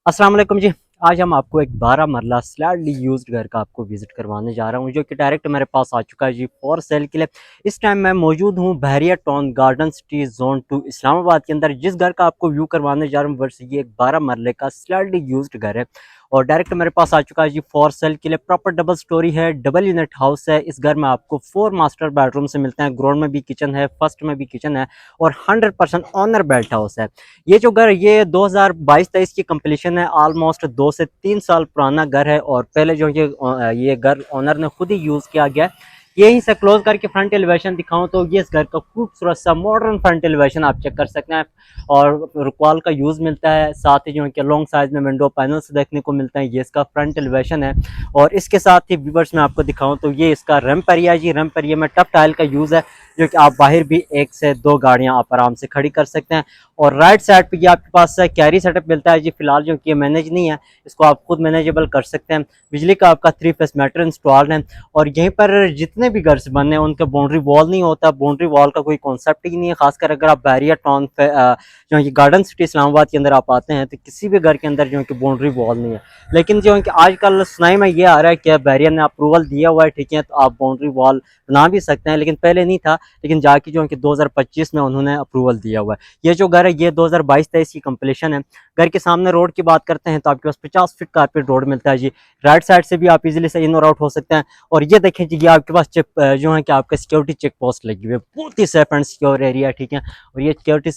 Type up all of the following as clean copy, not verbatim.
अस्सलाम वालेकुम जी। आज हम आपको एक 12 मरला स्लाइटली यूज्ड घर का आपको विजिट करवाने जा रहा हूँ, जो कि डायरेक्ट मेरे पास आ चुका है जी फॉर सेल के लिए। इस टाइम मैं मौजूद हूँ Bahria town garden city zone 2 Islamabad के अंदर। जिस घर का आपको व्यू करवाने जा रहा हूँ वर्ष ये एक 12 मरले का स्लाइटली यूज्ड घर है और डायरेक्ट मेरे पास आ चुका है जी फॉर सेल के लिए। प्रॉपर डबल स्टोरी है, डबल यूनिट हाउस है। इस घर में आपको 4 मास्टर बेडरूम से मिलते हैं। ग्राउंड में भी किचन है, फर्स्ट में भी किचन है और 100% ऑनर बेल्ट हाउस है। ये जो घर ये 2022-23 की कंप्लीशन है। ऑलमोस्ट 2 से 3 साल पुराना घर है और पहले जो ये घर ओनर ने खुद ही यूज़ किया गया है। यहीं से क्लोज करके फ्रंट एलिवेशन दिखाऊं तो ये इस घर का खूबसूरत सा मॉडर्न फ्रंट एलिवेशन आप चेक कर सकते हैं और रुकवाल का यूज़ मिलता है। साथ ही जो है कि लॉन्ग साइज में विंडो पैनल्स देखने को मिलते हैं। ये इसका फ्रंट एलिवेशन है और इसके साथ ही व्यूवर्स में आपको दिखाऊं तो ये इसका रैंप एरिया जी। रैंप एरिया में टफ टाइल का यूज़ है, जो कि आप बाहर भी 1 से 2 गाड़ियां आप आराम से खड़ी कर सकते हैं। और राइट साइड पे ये आपके पास कैरी सेटअप मिलता है जी। फिलहाल जो कि ये मैनेज नहीं है, इसको आप खुद मैनेजेबल कर सकते हैं। बिजली का आपका 3 फेस मीटर इंस्टॉल है और यहीं पर जितने भी घर बने हैं उनका बाउंड्री वॉल नहीं होता। बाउंड्री वॉल का कोई कॉन्सेप्ट ही नहीं है, खासकर अगर आप बैरियर टाउन जो है गार्डन सिटी इस्लामाबाद के अंदर आप आते हैं तो किसी भी घर के अंदर जो है कि बाउंड्री वॉल नहीं है। लेकिन जो है कि आजकल सुनाई में ये आ रहा है कि बैरियर ने अप्रूवल दिया हुआ है, ठीक है, तो आप बाउंड्री वॉल बना भी सकते हैं। लेकिन पहले नहीं था, लेकिन जाके जो है कि 2025 में उन्होंने अप्रूवल दिया हुआ है। ये जो घर है ये 2022-23 की कंप्लीशन है। घर के सामने रोड की बात करते हैं तो आपके पास 50 फीट कारपेट रोड मिलता है जी। राइट साइड से भी आप इजीली से इन और आउट हो सकते हैं। और ये देखें जी, ये आपके पास चेक जो है कि आपका सिक्योरिटी चेक पोस्ट लगी हुई है, बहुत ही सेफ एंड सिक्योर एरिया, ठीक है। और ये सिक्योरिटी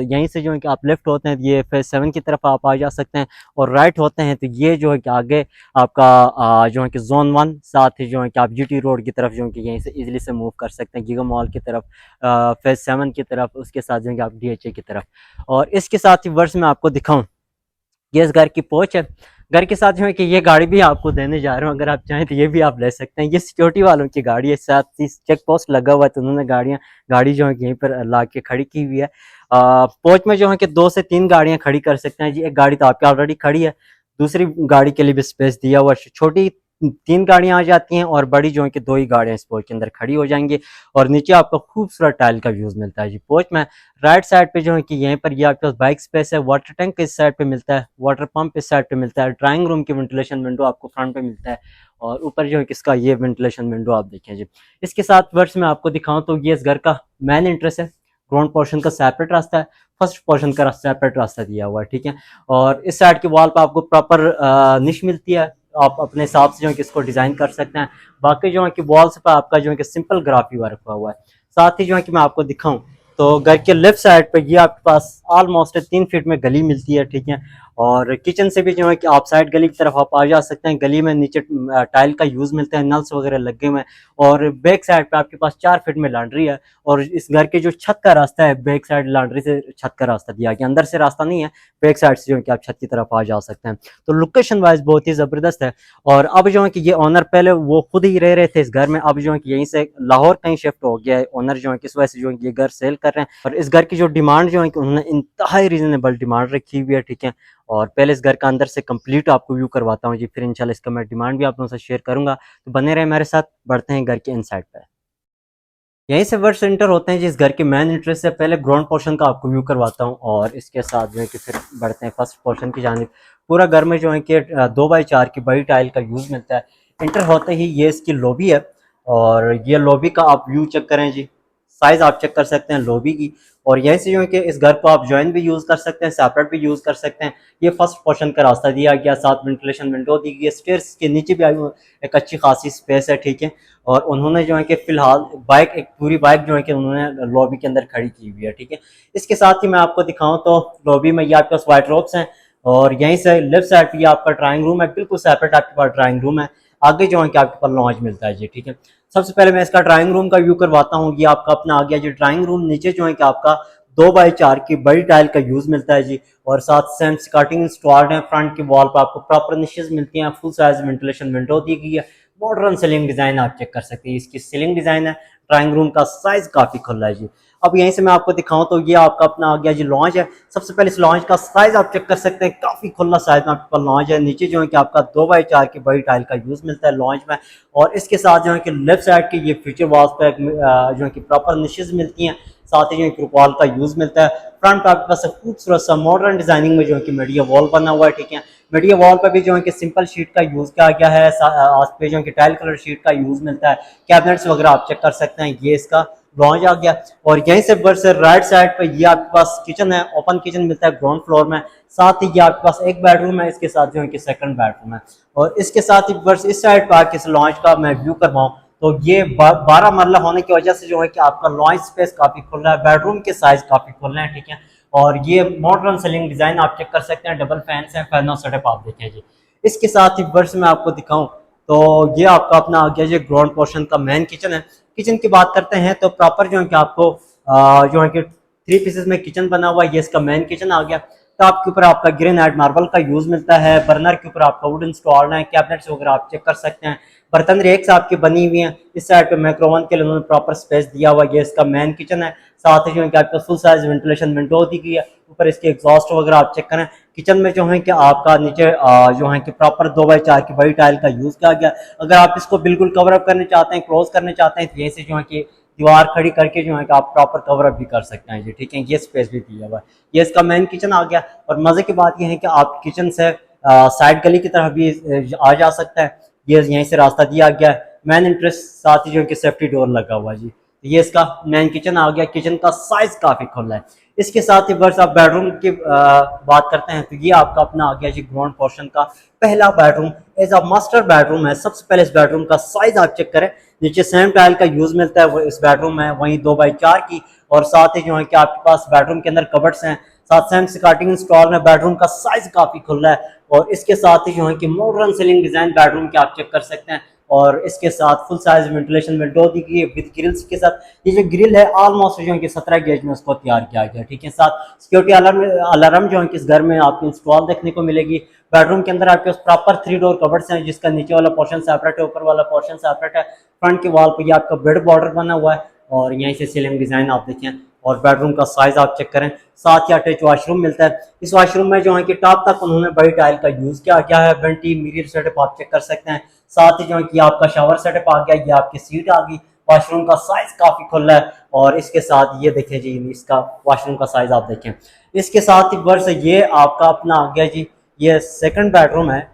यहीं से जो है कि आप लेफ्ट होते हैं ये फेज 7 की तरफ आप आ जा सकते हैं और राइट होते हैं तो ये जो है कि आगे आपका जो है कि जोन 1, साथ ही जो है कि आप जीटी रोड की तरफ जो है कि यहीं से इजीली से मूव कर सकते हैं गीगा मॉल की तरफ, फेज 7 की तरफ, उसके साथ जो है कि आप डीएचए की तरफ। और इसके साथ ही वर्ष में आपको दिखाऊं, ये इस घर की पोच है। घर के साथ जो है कि ये गाड़ी भी आपको देने जा रहा हूँ, अगर आप चाहें तो ये भी आप ले सकते हैं। ये सिक्योरिटी वालों की गाड़ी है, साथ ही चेक पोस्ट लगा हुआ है तो उन्होंने गाड़ी जो है कि यहीं पर ला के खड़ी की हुई है। पोच में जो है कि 2 से 3 गाड़ियां खड़ी कर सकते हैं जी। एक गाड़ी तो आपकी ऑलरेडी खड़ी है, दूसरी गाड़ी के लिए भी स्पेस दिया हुआ है। छोटी 3 गाड़ियां आ जाती हैं और बड़ी जो है कि 2 ही गाड़ियां इस पोच के अंदर खड़ी हो जाएंगी। और नीचे आपको खूबसूरत टाइल का यूज मिलता है जी पोच में। राइट साइड पे जो है कि यहीं पर ये आपके पास बाइक स्पेस है। वाटर टैंक इस साइड पे मिलता है, वाटर पंप इस साइड पे मिलता है। ड्राइंग रूम की वेंटिलेशन विंडो आपको फ्रंट पे मिलता है और ऊपर जो है कि इसका ये वेंटिलेशन विंडो आप देखें जी। इसके साथ वर्ष में आपको दिखाऊं तो ये इस घर का मेन इंटरेस्ट है। ग्राउंड पोर्शन का सेपरेट रास्ता है, फर्स्ट पोर्शन का सेपरेट रास्ता दिया हुआ है, ठीक है। और इस साइड की वॉल पर आपको प्रॉपर निश मिलती है, आप अपने हिसाब से जो है कि इसको डिजाइन कर सकते हैं। बाकी जो है कि वॉल्स पर आपका जो है कि सिंपल ग्राफी वर्क हुआ है। साथ ही जो है कि मैं आपको दिखाऊं तो घर के लेफ्ट साइड पे ये आपके पास ऑलमोस्ट 3 फीट में गली मिलती है, ठीक है। और किचन से भी जो है कि आप साइड गली की तरफ आप आ जा सकते हैं। गली में नीचे टाइल का यूज मिलता है, नल्स वगैरह लगे हुए हैं। और बैक साइड पे आपके पास 4 फीट में लॉन्ड्री है। और इस घर के जो छत का रास्ता है, बैक साइड लॉन्ड्री से छत का रास्ता दिया गया, अंदर से रास्ता नहीं है, बैक साइड से जो है कि आप छत की तरफ आ जा सकते हैं। तो लोकेशन वाइज बहुत ही जबरदस्त है। और अब जो है कि ये ओनर पहले वो खुद ही रह रहे थे इस घर में, अब जो है कि यहीं से लाहौर कहीं शिफ्ट हो गया है ओनर जो है कि इस वजह से जो है कि ये घर सेल कर रहे हैं। और इस घर की जो डिमांड जो है कि उन्होंने इंतहाई रीजनेबल डिमांड रखी हुई है, ठीक है। और पहले इस घर का अंदर से कंप्लीट आपको व्यू करवाता हूँ जी, फिर इंशाल्लाह इसका मैं डिमांड भी आप लोगों से शेयर करूंगा। तो बने रहे मेरे साथ, बढ़ते हैं घर के इनसाइड पे। यहीं से वर्ड सेंटर होते हैं जिस घर के मेन इंटरेस्ट से। पहले ग्राउंड पोर्शन का आपको व्यू करवाता हूँ और इसके साथ जो है कि फिर बढ़ते हैं फर्स्ट पोर्शन की जानिब। पूरा घर में जो है कि 2x4 की बड़ी टाइल का यूज मिलता है। इंटर होते ही ये इसकी लॉबी है और ये लॉबी का आप व्यू चेक करें जी, साइज आप चेक कर सकते हैं लॉबी की। और यहीं से जो है कि इस घर को आप जॉइन भी यूज कर सकते हैं, सेपरेट भी यूज कर सकते हैं। ये फर्स्ट पोर्शन का रास्ता दिया गया, साथ वेंटिलेशन विंडो दी गई है। स्टेयर्स के नीचे भी एक अच्छी खासी स्पेस है, ठीक है। और उन्होंने जो है कि फिलहाल बाइक, एक पूरी बाइक जो है कि उन्होंने लॉबी के अंदर खड़ी की हुई है, ठीक है। इसके साथ ही मैं आपको दिखाऊं तो लॉबी में ये आपके पास वाइट ड्रॉप्स हैं और यहीं से लेफ्ट साइड पे आपका ड्राइंग रूम है, बिल्कुल सेपरेट आपके पास ड्राइंग रूम है। आगे जो है कि आपके पास लॉन्च मिलता है जी, ठीक है। सबसे पहले मैं इसका ड्राइंग रूम का व्यू करवाता हूँ। ये आपका अपना आ गया जी ड्राइंग रूम। नीचे जो है कि आपका 2x4 की बड़ी टाइल का यूज मिलता है जी। और साथ सेम स्कर्टिंग इंस्टॉल्ड है। फ्रंट की वॉल पर आपको प्रॉपर निशेज मिलती हैं, फुल साइज वेंटिलेशन विंडो दी गई है। मॉडर्न सीलिंग डिजाइन आप चेक कर सकते हैं, इसकी सीलिंग डिजाइन है। ड्राइंग रूम का साइज काफी खुला है जी। अब यहीं से मैं आपको दिखाऊं तो ये आपका अपना आ गया जी लॉन्च है। सबसे पहले इस लॉन्च का साइज आप चेक कर सकते हैं, काफी खुला साइज में आपके पास लॉन्च है। नीचे जो है कि आपका 2x4 की बड़ी टाइल का यूज मिलता है लॉन्च में, और इसके साथ जो है कि लेफ्ट साइड के ये फीचर वॉल्स पे जो है कि प्रॉपर निशेज मिलती हैं, साथ ही जो है कि वॉल का यूज मिलता है। फ्रंट पे आपके पास खूबसूरत सा मॉडर्न डिजाइनिंग में जो है कि मीडिया वॉल बना हुआ है, ठीक है। मीडिया वॉल पर भी जो है कि सिंपल शीट का यूज किया गया है, आस पे जो है कि टाइल कलर शीट का यूज मिलता है। कैबिनेट्स वगैरह आप चेक कर सकते हैं, ये इसका लॉन्च आ गया। और यहीं से बस राइट साइड पे ये आपके पास किचन है, ओपन किचन मिलता है ग्राउंड फ्लोर में। साथ ही ये आपके पास एक बेडरूम है, इसके साथ जो है कि सेकंड बेडरूम है। और इसके साथ ही बस इस साइड पर आके इस लॉन्च का मैं व्यू करवाऊं तो ये 12 मरला होने की वजह से जो है कि आपका लॉन्च स्पेस काफी खुला है, बेडरूम के साइज काफी खुले हैं, ठीक है। और ये मॉडर्न सीलिंग डिजाइन आप चेक कर सकते हैं, डबल फैंस हैं, फैनो सेटअप आप देखें जी। इसके साथ ही वर्ष में आपको दिखाऊं तो ये आपका अपना आ गया जी ग्राउंड पोर्शन का मेन किचन है। किचन की बात करते हैं तो प्रॉपर जो है कि आपको जो है कि 3 पीसेस में किचन बना हुआ है, ये इसका मेन किचन आ गया। टॉप के ऊपर आपका ग्रेनाइट मार्बल का यूज मिलता है, बर्नर के ऊपर आपका वुड इंस्टॉल्ड है, कैबिनेट्स वगैरह आप चेक कर सकते हैं, बर्तन रेक्स आपकी बनी हुई हैं। इस साइड पे माइक्रोवन के लिए उन्होंने प्रॉपर स्पेस दिया हुआ है, ये इसका मेन किचन है। साथ ही जो है कि आपका फुल साइज वेंटिलेशन विंडो दी गई है, ऊपर इसके एग्जॉस्ट वगैरह आप चेक करें। किचन में जो है कि आपका नीचे जो है कि प्रॉपर 2x4 की बड़ी टाइल का यूज किया गया। अगर आप इसको बिल्कुल कवर अप करना चाहते हैं, क्लोज करना चाहते हैं, तो ये से जो है कि दीवार खड़ी करके जो है कि आप प्रॉपर कवर अप भी कर सकते हैं जी, ठीक है। ये स्पेस भी दिया हुआ है, ये इसका मेन किचन आ गया। और मजे की बात यह है कि आप किचन से साइड गली की तरफ भी आ जा सकता है, ये यहीं से रास्ता दिया गया है। मेन इंटरेस्ट साथ ही जो है कि सेफ्टी डोर लगा हुआ है जी। ये इसका मेन किचन आ गया, किचन का साइज काफी खुला है। इसके साथ ही बस आप बेडरूम की बात करते हैं तो ये आपका अपना आ गया जी ग्राउंड पोर्शन का पहला bedroom, as a master bedroom है। सबसे पहले इस बेडरूम का साइज आप चेक करें, नीचे सेम टाइल का यूज मिलता है वो इस बेडरूम में, वहीं 2x4 की। और साथ ही जो है कि आपके पास बेडरूम के अंदर कबर्ड्स हैं, साथ सेम स्कर्टिंग इंस्टॉल में। बेडरूम का साइज काफी खुला है, और इसके साथ ही जो है कि मॉडर्न सीलिंग डिजाइन बेडरूम के आप चेक कर सकते हैं। और इसके साथ फुल साइज वेंटिलेशन विंडो दी गई है विद ग्रिल्स के साथ। ये जो ग्रिल है ऑलमोस्ट जो है कि 17 गेज में उसको तैयार किया गया, ठीक है। साथ सिक्योरिटी अलार्म जो है कि इस घर में आपको इंस्टॉल देखने को मिलेगी। बेडरूम के अंदर आपके पास प्रॉपर 3 डोर कबर्ड्स हैं, जिसका नीचे वाला पोर्शन सेपरेट है, ऊपर वाला पोर्शन सेपरेट है। फ्रंट के वॉल पर ये आपका बेड बॉर्डर बना हुआ है, और यहीं से सीलिंग डिजाइन आप देखें। और बेडरूम का साइज आप चेक करें, 7 या 8 वॉशरूम मिलता है। इस वॉशरूम में जो है कि टॉप तक उन्होंने बड़ी टाइल का यूज किया गया है। वेंटी मिरर सेटअप आप चेक कर सकते हैं। साथ ही जो है कि आपका शावर सेटअप आ गया, ये आपकी सीट आ गई। वॉशरूम का साइज काफी खुला है, और इसके साथ ये देखें जी, इसका वॉशरूम का साइज आप देखें। इसके साथ ही वर्ष ये आपका अपना आ गया जी, ये सेकंड बेडरूम है।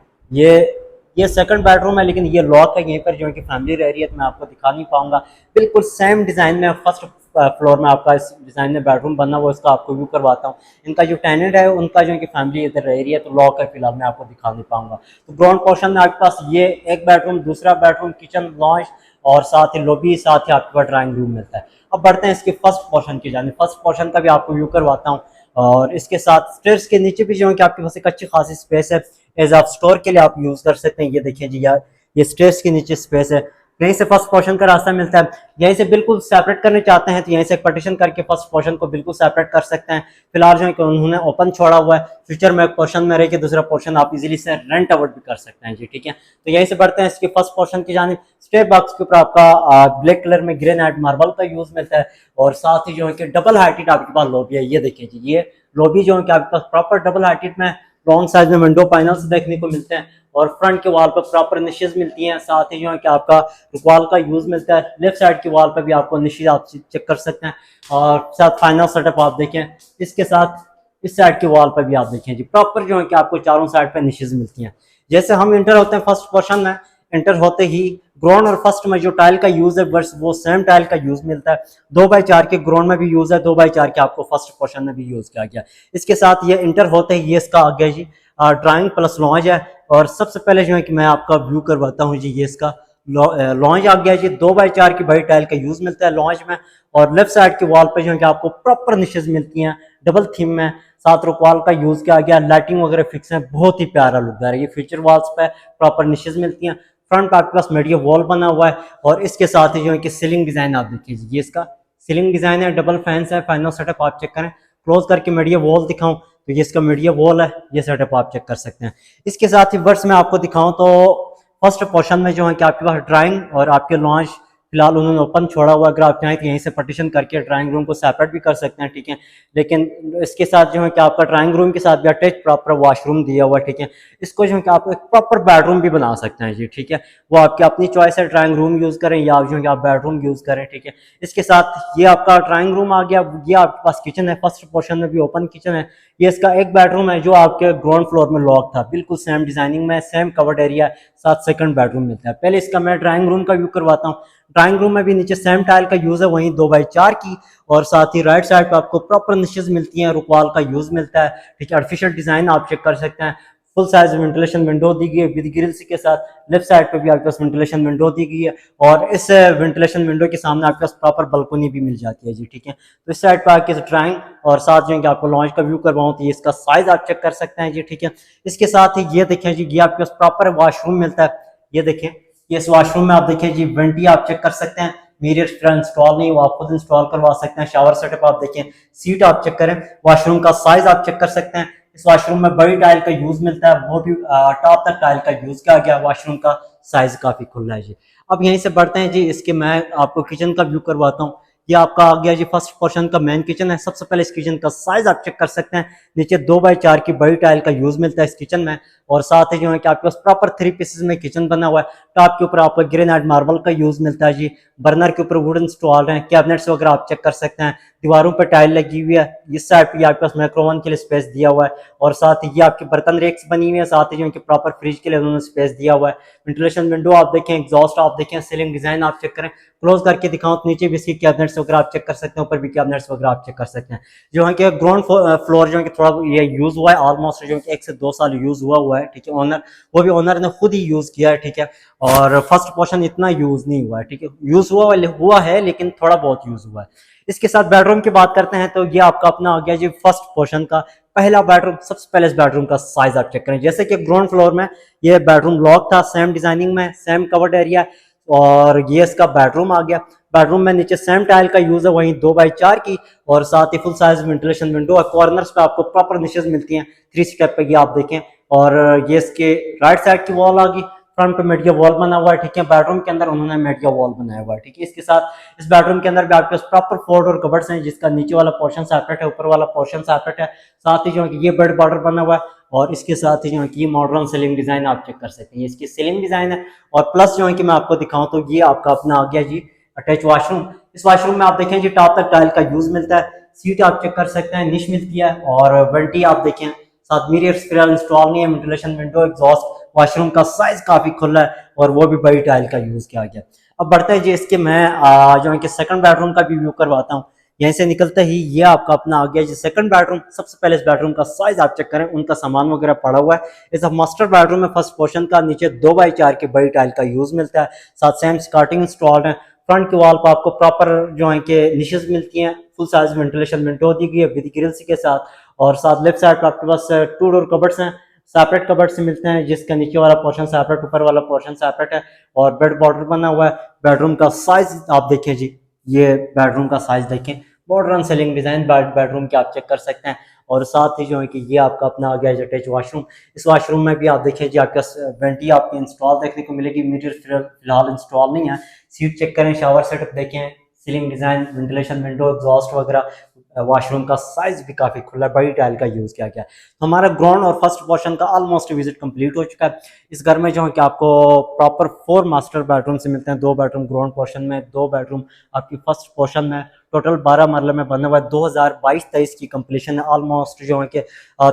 ये सेकंड बेडरूम है, लेकिन ये लॉक है, यहीं पर जो है कि फैमिली रह रही है, तो मैं आपको दिखा नहीं पाऊंगा। बिल्कुल सेम डिजाइन में फर्स्ट फ्लोर में आपका इस डिजाइन में बेडरूम बना हुआ, इसका आपको व्यू करवाता हूँ। इनका जो टेनेंट है उनका जो है कि फैमिली इधर रह रही है, तो लॉक है, फिलहाल मैं आपको दिखा नहीं पाऊंगा। तो ग्राउंड पोर्शन में आपके पास ये एक बेडरूम, दूसरा बेडरूम, किचन, लॉन्च, और साथ ही लॉबी, साथ ही आपके पास ड्राइंग रूम मिलता है। अब बढ़ते हैं इसके फर्स्ट पोर्शन की जाने। फर्स्ट पोर्शन का भी आपको व्यू करवाता हूँ। और इसके साथ स्टेयर्स के नीचे भी जो है कि आपके पास एक अच्छी खासी स्पेस है, एज आप स्टोर के लिए आप यूज कर सकते हैं। ये देखिए जी यार, ये स्टेयर्स के नीचे स्पेस है, यहीं से फर्स्ट पोर्शन का रास्ता मिलता है। यहीं से बिल्कुल सेपरेट करने चाहते हैं तो यहीं से एक पार्टीशन करके फर्स्ट पोर्शन को बिल्कुल सेपरेट कर सकते हैं। फिलहाल जो है कि उन्होंने ओपन छोड़ा हुआ है, फ्यूचर में एक पोर्शन में रह के दूसरा पोर्शन आप इजीली से रेंट आउट भी कर सकते हैं जी, ठीक है। तो यहीं से बढ़ते हैं इसके फर्स्ट पोर्शन की जाने। स्टेप बॉक्स के ऊपर आपका ब्लैक कलर में ग्रेनाइट मार्बल का यूज मिलता है, और साथ ही जो है कि डबल हाइटेड आपके पास लॉबी है। ये देखिए जी, ये लॉबी जो है कि आपके पास प्रॉपर डबल हाइटेड में, लॉन्ग साइज में विंडो पैनल्स देखने को मिलते हैं, और फ्रंट के वॉल पर प्रॉपर निशेज मिलती हैं। साथ ही जो है कि आपका वॉल का यूज मिलता है। लेफ्ट साइड की वॉल पर भी आपको निशेज आप चेक कर सकते हैं, और साथ फाइनल सेटअप आप देखें। इसके साथ इस साइड की वॉल पर भी आप देखें जी, प्रॉपर जो है कि आपको चारों साइड पर निशेज मिलती हैं। जैसे हम इंटर होते हैं फर्स्ट पोर्शन में, इंटर होते ही ग्राउंड और फर्स्ट में जो टाइल का यूज है बस वो सेम टाइल का यूज मिलता है। 2x4 के ग्राउंड में भी यूज है, 2x4 के आपको फर्स्ट पोर्शन में भी यूज किया गया। इसके साथ ये इंटर होते ही ये इसका आ गया जी ड्राइंग प्लस लॉन्च है। और सबसे पहले जो है कि मैं आपका व्यू करवाता हूँ जी, ये इसका लॉन्च आ गया जी। 2x4 की बड़ी टाइल का यूज मिलता है लॉन्च में, और लेफ्ट साइड की वॉल पे जो है कि आपको प्रॉपर निशेज मिलती हैं डबल थीम में। साथ रुकवाल का यूज किया गया, लाइटिंग वगैरह फिक्स है, बहुत ही प्यारा लुक है। ये फीचर वॉल्स पे प्रॉपर निशेज मिलती हैं। फ्रंट पे आपके पास मीडिया वॉल बना हुआ है, और इसके साथ ही जो है कि सीलिंग डिजाइन आप देखिए, ये इसका सीलिंग डिजाइन है, डबल फैंस है, फाइनल सेटअप आप चेक करें। क्लोज करके मीडिया वॉल दिखाऊं तो ये इसका मीडिया वॉल है, ये सेटअप आप चेक कर सकते हैं। इसके साथ ही वर्ष में आपको दिखाऊं तो फर्स्ट पोर्शन में जो है कि आपके पास ड्राइंग और आपके लॉन्च फिलहाल उन्होंने ओपन छोड़ा हुआ, अगर आप चाहें तो यहीं से पार्टीशन करके ड्राइंग रूम को सेपरेट भी कर सकते हैं, ठीक है। लेकिन इसके साथ जो है कि आपका ड्राइंग रूम के साथ भी अटैच प्रॉपर वॉशरूम दिया हुआ है, ठीक है। इसको जो है कि आप एक प्रॉपर बेडरूम भी बना सकते हैं जी, ठीक है। वो आपकी अपनी चॉइस है, ड्राइंग रूम यूज़ करें या जो है कि आप बेडरूम यूज़ करें, ठीक है। इसके साथ ये आपका ड्राइंग रूम आ गया, ये आपके पास किचन है, फर्स्ट पोर्शन में भी ओपन किचन है। ये इसका एक बेडरूम है जो आपके ग्राउंड फ्लोर में लॉक था, बिल्कुल सेम डिजाइनिंग में, सेम कवर्ड एरिया, साथ सेकंड बेडरूम मिलता है। पहले इसका मैं ड्राइंग रूम का व्यू करवाता हूँ। ड्राइंग रूम में भी नीचे सेम टाइल का यूज है, वहीं 2x4 की, और साथ ही राइट साइड पर आपको प्रॉपर निशेज मिलती हैं, रुकवाल का यूज मिलता है, ठीक है। आर्टिफिशियल डिजाइन आप चेक कर सकते हैं। फुल साइज वेंटिलेशन विंडो दी गई है विद ग्रिल्स के साथ। लेफ्ट साइड पे भी आपके पास वेंटिलेशन विंडो दी गई है, और इस वेंटिलेशन विंडो के सामने आपके पास प्रॉपर बालकनी भी मिल जाती है जी, ठीक है। तो इस साइड पर आके ड्राइंग और साथ जो है कि आपको लॉन्च का व्यू करवाऊँ तो ये इसका साइज आप चेक कर सकते हैं जी, ठीक है। इसके साथ ही ये देखें जी, ये आपके पास प्रॉपर वॉशरूम मिलता है। ये देखें, ये इस वॉशरूम में आप देखिए जी, वेंटी आप चेक कर सकते हैं। मिरर इंस्टॉल नहीं, वो आप खुद इंस्टॉल करवा सकते हैं। शावर सेटअप आप देखें, सीट आप चेक करें, वॉशरूम का साइज आप चेक कर सकते हैं। इस वॉशरूम में बड़ी टाइल का यूज मिलता है, वो भी टॉप तक टाइल का यूज किया गया। वॉशरूम का साइज काफी खुला है जी। अब यहीं से बढ़ते हैं जी, इसके मैं आपको किचन का व्यू करवाता हूँ। ये आपका आ गया जी फर्स्ट पोर्शन का मेन किचन है। सबसे पहले इस किचन का साइज आप चेक कर सकते हैं। नीचे 2x4 की बड़ी टाइल का यूज मिलता है इस किचन में, और साथ ही जो है कि आपके पास प्रॉपर 3 पीसेस में किचन बना हुआ है। टॉप के ऊपर आपको ग्रेनाइट मार्बल का यूज मिलता है जी। बर्नर के ऊपर वुडन इंस्टॉल है, कैबिनेट्स वगैरह आप चेक कर सकते हैं। दीवारों पर टाइल लगी हुई है। इस साइड पे आपके पास माइक्रोवन के लिए स्पेस दिया हुआ है, और साथ ही ये आपकी बर्तन रेक्स बनी हुई है। साथ ही जो है प्रॉपर फ्रिज के लिए उन्होंने स्पेस दिया हुआ है। वेंटिलेशन विंडो आप देखें, एग्जॉस्ट आप देखें, सीलिंग डिजाइन आप चेक करें। क्लोज करके दिखाऊं तो नीचे भी इसकी कैबिनेट्स वगैरह आप चेक कर सकते हैं, ऊपर भी कैबिनेट्स वगैरह आप चेक कर सकते हैं। जो है कि ग्राउंड फ्लोर जो है कि थोड़ा ये यूज हुआ है, ऑलमोस्ट जो है 1 से 2 साल यूज हुआ है, ठीक है। ओनर, वो भी ओनर ने खुद ही यूज किया है, ठीक है। और फर्स्ट पोर्शन इतना यूज नहीं हुआ है, ठीक है। यूज हुआ है लेकिन थोड़ा बहुत यूज हुआ है। इसके साथ बेडरूम की बात करते हैं, तो ये आपका अपना आ गया जी फर्स्ट पोर्शन का पहला बेडरूम। सबसे पहले इस बेडरूम का साइज आप चेक करें। जैसे कि ग्राउंड फ्लोर में ये बेडरूम लॉक था, सेम डिजाइनिंग में, सेम कवर्ड एरिया, और ये इसका बेडरूम आ गया। बेडरूम में नीचे सेम टाइल का यूज है, वहीं 2x4 की, और साथ ही फुल साइज वेंटिलेशन विंडो है। कॉर्नर्स पे आपको प्रॉपर निशेज मिलती हैं 3 स्टेप पे, ये आप देखें। और ये इसके राइट साइड की वॉल आ गई, फ्रंट पे मेडिया वॉल बना हुआ है, ठीक है। बेडरूम के अंदर उन्होंने मेडिया वॉल बनाया हुआ है, ठीक है। इसके साथ इस बेडरूम के अंदर भी आपके पास प्रॉपर 4 डोर कबर्ड्स हैं, जिसका नीचे वाला पोर्शन सेपरेट है, ऊपर वाला पोर्शन सेपरेट है। साथ ही जो है ये बेड बॉर्डर बना हुआ है, और इसके साथ ही जो है कि मॉडर्न सीलिंग डिजाइन आप चेक कर सकते हैं। इसकी सीलिंग डिजाइन है, और प्लस जो है कि मैं आपको दिखाऊं तो ये आपका अपना आ गया जी अटैच वॉशरूम। इस वॉशरूम में आप देखें जी, टॉप तक टाइल का यूज मिलता है। सीट आप चेक कर सकते हैं, निश मिलती है, और वेंटी आप देखें, साथ मिरर इंस्टॉल नहीं है, वेंटिलेशन विंडो, एग्जॉस्ट। वॉशरूम का साइज काफी खुला है, और वो भी बड़ी टाइल का यूज किया गया। अब बढ़ते हैं जी, इसके मैं जो है कि सेकंड बेडरूम का भी व्यू करवाता हूँ। यहीं से निकलते ही ये आपका अपना आ गया जी सेकंड बेडरूम। सबसे पहले इस बेडरूम का साइज आप चेक करें, उनका सामान वगैरह पड़ा हुआ है। इस मास्टर बेडरूम में फर्स्ट पोर्शन का नीचे 2x4 की बड़ी टाइल का यूज मिलता है, साथ सेम स्कर्टिंग इंस्टॉल्ड है। फ्रंट की वॉल पर आपको प्रॉपर जो है कि निशेज मिलती हैं, फुल साइज वेंटिलेशन विंडो दी गई है विद ग्रिल्स के साथ, और साथ लेफ्ट साइड पर आपके पास 2 डोर कबर्ड्स हैं, सेपरेट कबर्ड से मिलते हैं, जिसका नीचे वाला पोर्शन सेपरेट, ऊपर वाला पोर्शन सेपरेट है, और बेड बॉर्डर बना हुआ है। बेडरूम का साइज आप देखें जी, ये बेडरूम का साइज देखें, मॉडर्न सीलिंग डिजाइन बेडरूम के आप चेक कर सकते हैं। और साथ ही जो है कि ये आपका अपना आ गया अटैच वॉशरूम। इस वॉशरूम में भी आप देखें जी, आपका वेंटी आपकी इंस्टॉल देखने को मिलेगी। मिरर फिलहाल इंस्टॉल नहीं है। सीट चेक करें, शावर सेटअप देखें, ceiling design, ventilation window, exhaust वगैरह। वॉशरूम का साइज भी काफी खुला, बड़ी टाइल का यूज किया गया। तो हमारा ग्राउंड और फर्स्ट पोर्शन का ऑलमोस्ट विजिट कंप्लीट हो चुका है। इस घर में जो है कि आपको प्रॉपर 4 मास्टर बेडरूम से मिलते हैं। 2 बेडरूम ग्राउंड पोर्शन में, 2 बेडरूम आपकी फर्स्ट पोर्शन में। टोटल 12 मरले में बना हुआ है। 2022-23 की कंप्लीशन है। ऑलमोस्ट जो है कि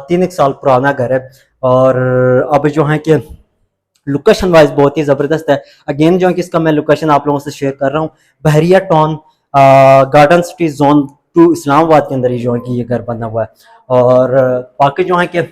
3 साल पुराना घर है। और अब जो है कि लोकेशन वाइज बहुत ही जबरदस्त है। अगेन जो है कि इसका मैं लोकेशन आप लोगों से शेयर कर रहा हूँ। Bahria town garden city zone 2 Islamabad के अंदर ही जो है कि ये घर बना हुआ है। और बाकी जो है कि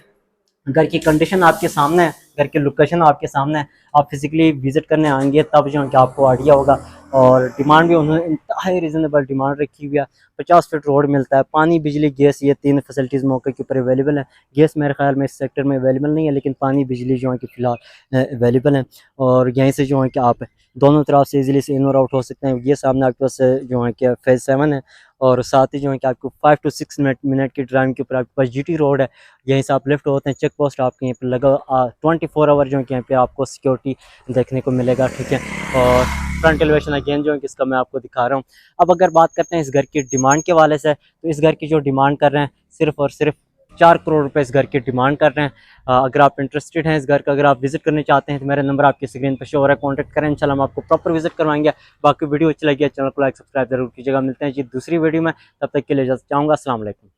घर की कंडीशन आपके सामने है, घर की लोकेशन आपके सामने है। आप फिजिकली विजिट करने आएंगे तब जो है कि आपको आइडिया होगा। और डिमांड भी उन्होंने इंतहाई रीजनेबल डिमांड रखी हुई है। 50 फीट रोड मिलता है, पानी, बिजली, गैस, ये 3 फैसिलिटीज़ मौके के ऊपर अवेलेबल है। गैस मेरे ख्याल में इस सेक्टर में अवेलेबल नहीं है, लेकिन पानी, बिजली जो है कि फ़िलहाल अवेलेबल है। और यहीं से जो है कि आप दोनों तरफ से इजीली से इन और आउट हो सकते हैं। ये सामने आपके पास जो है कि फेज़ 7 है, और साथ ही जो है कि आपको 5 to 6 मिनट की ड्राइव के ऊपर आपके पास GT रोड है। यहीं से आप लेफ्ट होते हैं, चेक पोस्ट आपके यहाँ पे लगा 24 आवर जो है कि यहाँ पे आपको सिक्योरिटी देखने को मिलेगा, ठीक है। और फ्रंट एलिवेशन अगेन जो है किसका मैं आपको दिखा रहा हूँ। अब अगर बात करते हैं इस घर की डिमांड के वाले से, तो इस घर की जो डिमांड कर रहे हैं सिर्फ और सिर्फ 4 करोड़ रुपए इस घर की डिमांड कर रहे हैं। अगर आप इंटरेस्टेड हैं इस घर का, अगर आप विजिट करना चाहते हैं तो मेरा नंबर आपकी स्क्रीन पर शो हो रहा है, कॉन्टैक्ट करें, इंशाल्लाह हम आपको प्रॉपर विजिट करवाएंगे। बाकी वीडियो अच्छी लगी है चैनल को लाइक सब्सक्राइब जरूर कीजिएगा। मिलते हैं जी दूसरी वीडियो में, तब तक के लिए इजाजत चाहूँगा। अस्सलाम वालेकुम।